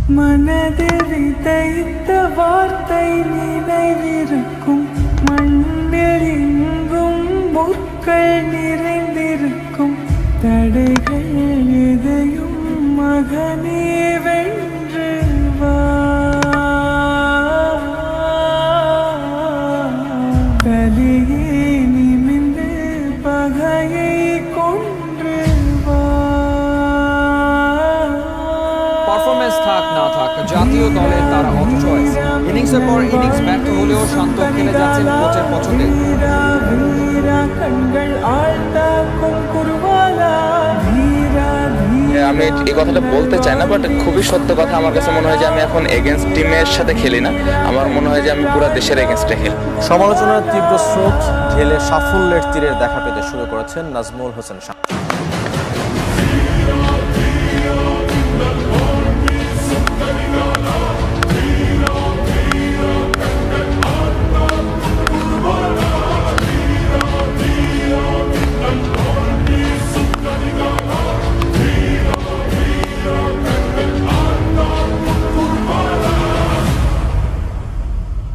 மனதில் விதைத்த வார்த்தை நினைவிருக்கும், மண்ணில் எங்கும் முற்கள் நிறைந்திருக்கும். தடைகள் எதையும் மகனே வென்று வா, தலையே நிமிர்ந்து பகையை கொன்று வா। পারফরম্যান্স থাক না থাক, জাতীয় দলে তারা অচয়েস। ইনিংসের পর ইনিংস ব্যর্থ হলেও শান্ত খেলে যাচ্ছেন কোচের পছন্দে। வீரா வீரா கண்கள் ஆழ்த்தாக்கும் குருவாலா, ধীরা ধীরা। আমি এই কথাটা বলতে চাই না, বাট খুবই সত্য কথা। আমার কাছে মনে হয় যে আমি এখন এগেনস্ট টিমের সাথে খেলি না, আমার মনে হয় যে আমি পুরো দেশের এগেনস্টে খেলি। সমালোচনার তীব্র স্রোত ঢেলে সাফল্যের তীরের দেখা পেতে শুরু করেছেন নাজমুল হোসেন শান্ত।